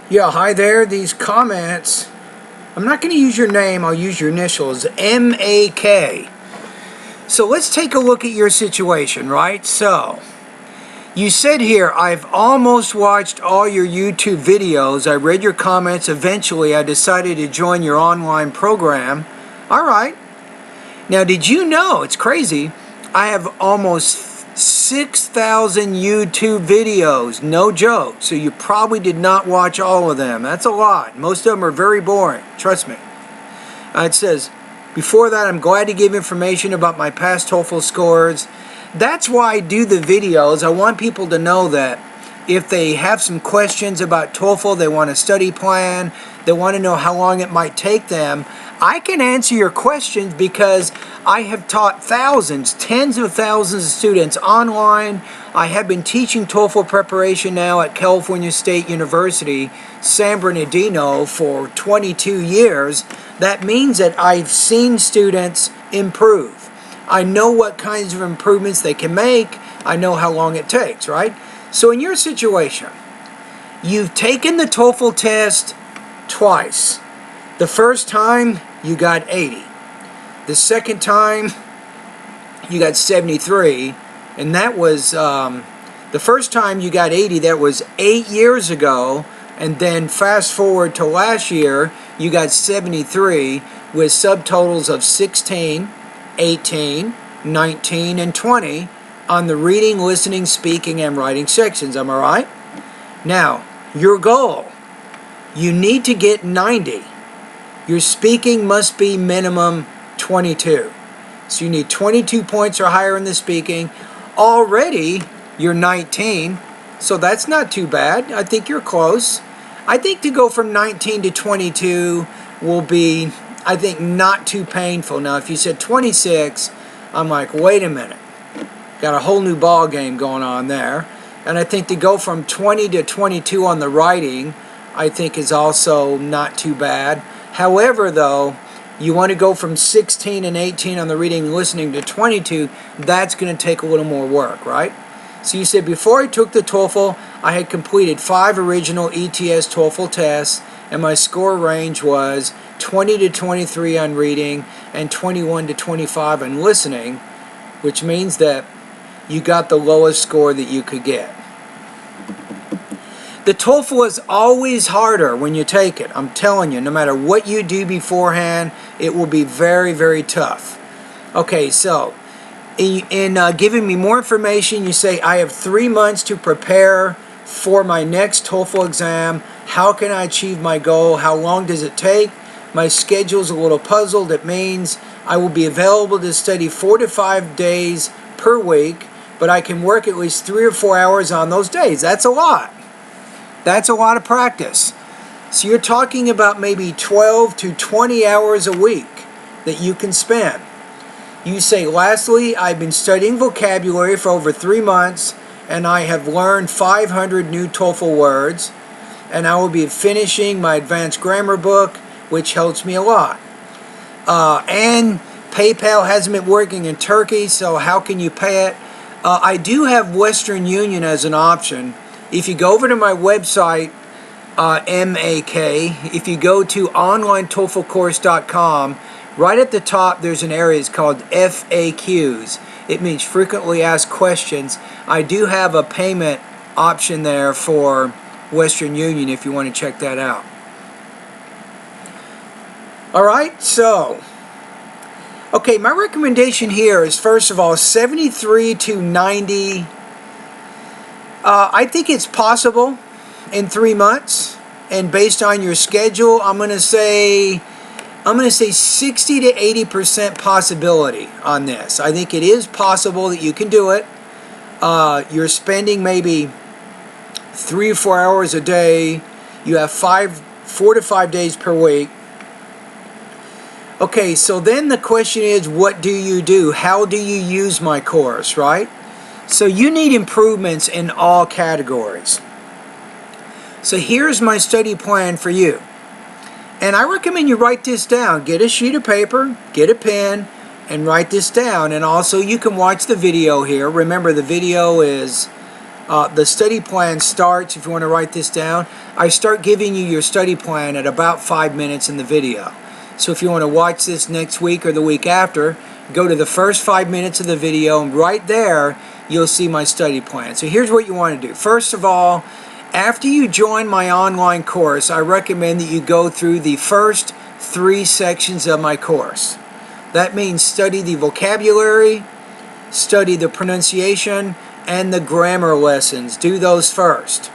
Yeah, hi there. These comments, I'm not going to use your name, I'll use your initials, M-A-K. So let's take a look at your situation, right? So, you said here, I've almost watched all your YouTube videos. I read your comments. Eventually, I decided to join your online program. All right. Now, did you know, it's crazy, I have almost 6,000 YouTube videos, no joke. So you probably did not watch all of them. That's a lot. Most of them are very boring, trust me. It says, before that, I'm glad to give information about my past TOEFL scores. That's why I do the videos. I want people to know that if they have some questions about TOEFL, they want a study plan, they want to know how long it might take them, I can answer your questions because I have taught thousands, tens of thousands of students online. I have been teaching TOEFL preparation now at California State University, San Bernardino, for 22 years. That means that I've seen students improve. I know what kinds of improvements they can make. I know how long it takes, right? So in your situation, you've taken the TOEFL test twice. The first time, you got 80. The second time, you got 73. And that was, the first time you got 80, that was 8 years ago. And then fast forward to last year, you got 73 with subtotals of 16, 18, 19, and 20 on the reading, listening, speaking, and writing sections. Am I right? Now, your goal, you need to get 90. Your speaking must be minimum 22. So you need 22 points or higher in the speaking. Already, you're 19, so that's not too bad. I think you're close. I think to go from 19 to 22 will be, I think, not too painful. Now, if you said 26, I'm like, wait a minute. Got a whole new ball game going on there. And I think to go from 20 to 22 on the writing, I think is also not too bad. However, though, you want to go from 16 and 18 on the reading and listening to 22, that's going to take a little more work, right? So you said, before I took the TOEFL, I had completed 5 original ETS TOEFL tests, and my score range was 20 to 23 on reading and 21 to 25 on listening, which means that you got the lowest score that you could get. The TOEFL is always harder when you take it. I'm telling you, no matter what you do beforehand, it will be very, very tough. Okay, so in giving me more information, you say, I have 3 months to prepare for my next TOEFL exam. How can I achieve my goal? How long does it take? My schedule's a little puzzled. It means I will be available to study 4 to 5 days per week, but I can work at least 3 or 4 hours on those days. That's a lot. That's a lot of practice. So you're talking about maybe 12 to 20 hours a week that you can spend. You say, lastly, I've been studying vocabulary for over 3 months, and I have learned 500 new TOEFL words, and I will be finishing my advanced grammar book, which helps me a lot. And PayPal hasn't been working in Turkey, so how can you pay it? I do have Western Union as an option. If you go over to my website, MAK, if you go to onlinetoeflcourse.com, right at the top there's an area it's called FAQs. It means frequently asked questions. I do have a payment option there for Western Union if you want to check that out. Alright, so, okay, my recommendation here is, first of all, 73 to 90. I think it's possible in 3 months, and based on your schedule, I'm going to say 60 to 80% possibility on this. I think it is possible that you can do it. You're spending maybe 3 or 4 hours a day. You have 4 to 5 days per week. Okay, so then the question is, what do you do? How do you use my course, right? So you need improvements in all categories. So here's my study plan for you. And I recommend you write this down. Get a sheet of paper, get a pen, and write this down. And also you can watch the video here. Remember, the video is The study plan starts, if you want to write this down, I start giving you your study plan at about 5 minutes in the video. So if you want to watch this next week or the week after, go to the first 5 minutes of the video, and right there you'll see my study plan. So here's what you want to do. First of all, after you join my online course, I recommend that you go through the first 3 sections of my course. That means study the vocabulary, study the pronunciation, and the grammar lessons. Do those first.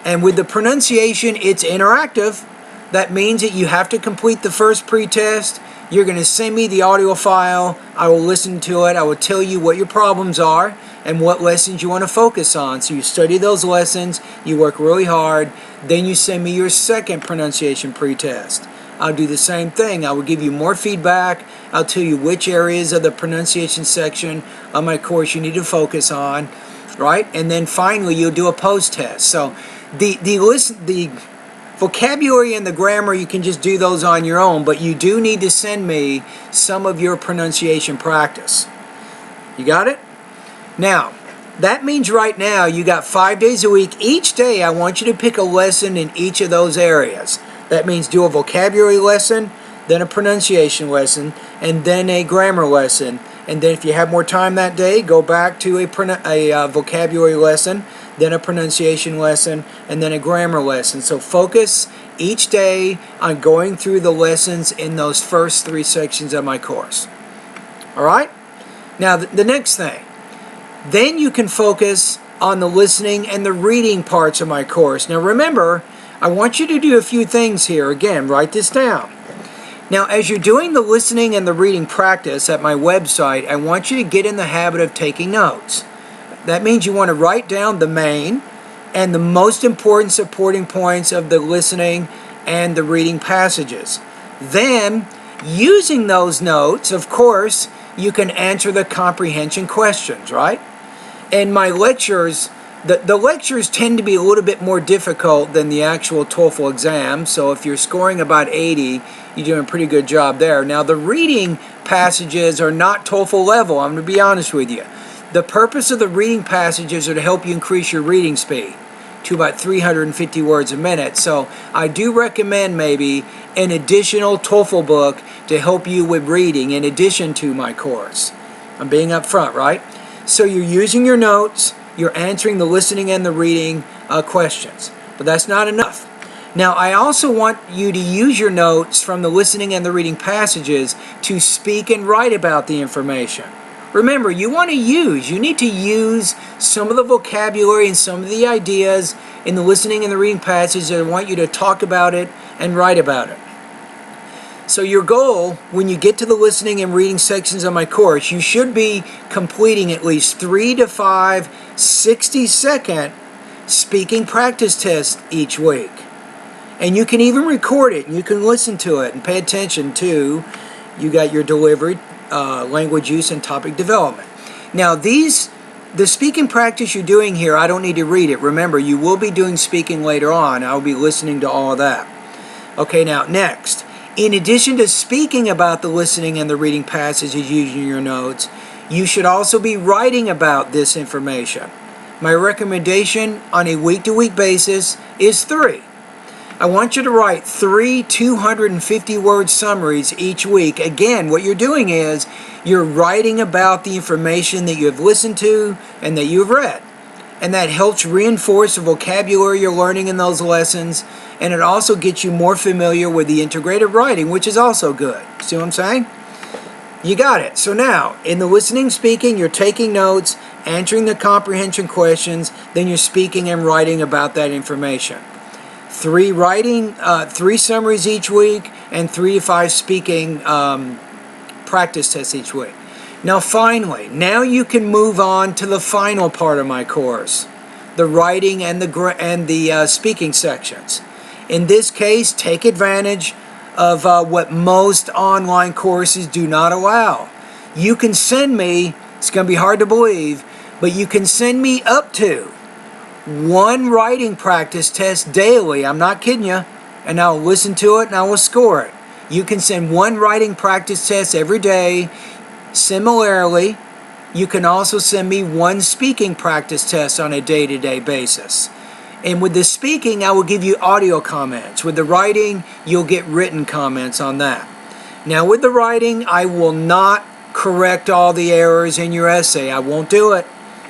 And with the pronunciation, it's interactive. That means that you have to complete the first pre-test. You're going to send me the audio file. I will listen to it. I will tell you what your problems are and what lessons you want to focus on. So you study those lessons, you work really hard, then you send me your second pronunciation pre-test. I'll do the same thing. I will give you more feedback. I'll tell you which areas of the pronunciation section of my course you need to focus on, right? And then finally you'll do a post-test. So the vocabulary and the grammar, you can just do those on your own, but you do need to send me some of your pronunciation practice. You got it? Now, that means right now you got 5 days a week. Each day I want you to pick a lesson in each of those areas. That means do a vocabulary lesson, then a pronunciation lesson, and then a grammar lesson. And then if you have more time that day, go back to a vocabulary lesson, then a pronunciation lesson, and then a grammar lesson. So focus each day on going through the lessons in those first 3 sections of my course. All right? Now, the next thing. Then you can focus on the listening and the reading parts of my course. Now remember, I want you to do a few things here. Again, write this down. Now, as you're doing the listening and the reading practice at my website, I want you to get in the habit of taking notes. That means you want to write down the main and the most important supporting points of the listening and the reading passages. Then, using those notes, of course, you can answer the comprehension questions, right? And my lectures, the lectures tend to be a little bit more difficult than the actual TOEFL exam. So if you're scoring about 80, you're doing a pretty good job there. Now the reading passages are not TOEFL level, I'm going to be honest with you. The purpose of the reading passages are to help you increase your reading speed to about 350 words a minute. So I do recommend maybe an additional TOEFL book to help you with reading in addition to my course. I'm being upfront, right? So you're using your notes, you're answering the listening and the reading questions. But that's not enough. Now, I also want you to use your notes from the listening and the reading passages to speak and write about the information. Remember, you need to use some of the vocabulary and some of the ideas in the listening and the reading passages. I want you to talk about it and write about it. So your goal, when you get to the listening and reading sections of my course, you should be completing at least 3 to 5 60-second speaking practice tests each week. And you can even record it, and you can listen to it and pay attention to, you got your delivery, language use, and topic development. Now the speaking practice you're doing here, I don't need to read it. Remember, you will be doing speaking later on. I'll be listening to all of that. Okay, now next. In addition to speaking about the listening and the reading passages using your notes, you should also be writing about this information. My recommendation on a week-to-week basis is 3. I want you to write 3 250-word summaries each week. Again, what you're doing is you're writing about the information that you have listened to and that you've read. And that helps reinforce the vocabulary you're learning in those lessons, and it also gets you more familiar with the integrated writing, which is also good. See what I'm saying? You got it. So now, in the listening, speaking, you're taking notes, answering the comprehension questions, then you're speaking and writing about that information. 3 summaries each week, and 3 to 5 speaking practice tests each week. Now finally, now you can move on to the final part of my course, the writing and the speaking sections. In this case, take advantage of what most online courses do not allow. You can send me, it's going to be hard to believe, but you can send me up to 1 writing practice test daily. I'm not kidding you. And I'll listen to it and I will score it. You can send 1 writing practice test every day. Similarly, you can also send me one speaking practice test on a day-to-day basis. And with the speaking, I will give you audio comments. With the writing, you'll get written comments on that. Now with the writing, I will not correct all the errors in your essay. I won't do it.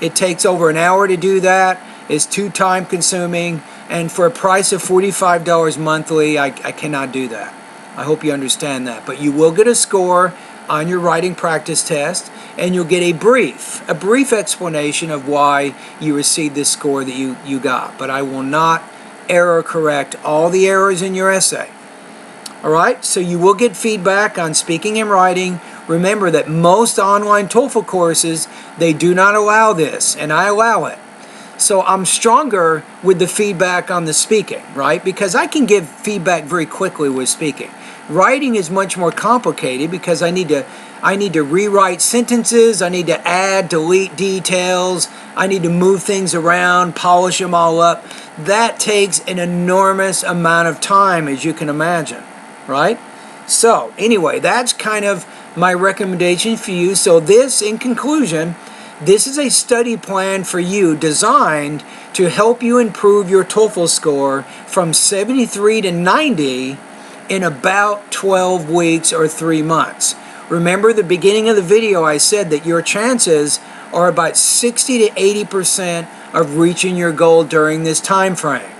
It takes over an hour to do that. It's too time consuming. And for a price of $45 monthly, I cannot do that. I hope you understand that. But you will get a score on your writing practice test, and you'll get a brief explanation of why you received this score that you got. But I will not error correct all the errors in your essay. Alright, so you will get feedback on speaking and writing. Remember that most online TOEFL courses, they do not allow this, and I allow it. So I'm stronger with the feedback on the speaking, right? Because I can give feedback very quickly with speaking. Writing is much more complicated because I need to rewrite sentences, I need to add, delete details, I need to move things around, polish them all up. That takes an enormous amount of time, as you can imagine, right? So anyway, that's kind of my recommendation for you. So this, in conclusion, this is a study plan for you designed to help you improve your TOEFL score from 73 to 90 in about 12 weeks or 3 months. Remember the beginning of the video I said that your chances are about 60 to 80% of reaching your goal during this time frame.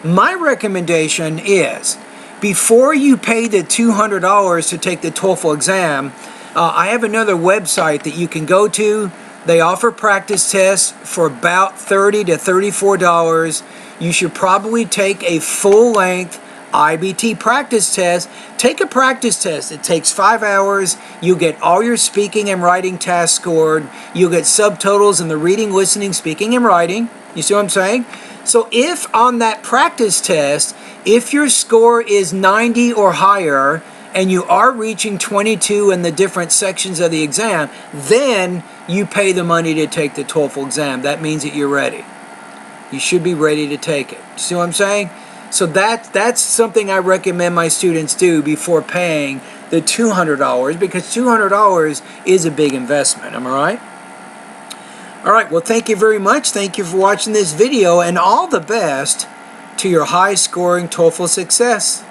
My recommendation is, before you pay the $200 to take the TOEFL exam, I have another website that you can go to. They offer practice tests for about $30 to $34. You should probably take a full-length IBT practice test. Take a practice test. It takes 5 hours. You'll get all your speaking and writing tasks scored. You'll get subtotals in the reading, listening, speaking, and writing. You see what I'm saying? So if on that practice test, if your score is 90 or higher, and you are reaching 22 in the different sections of the exam, then you pay the money to take the TOEFL exam. That means that you're ready. You should be ready to take it. See what I'm saying? So that's something I recommend my students do before paying the $200, because $200 is a big investment. Am I right? All right, well, thank you very much. Thank you for watching this video, and all the best to your high-scoring TOEFL success.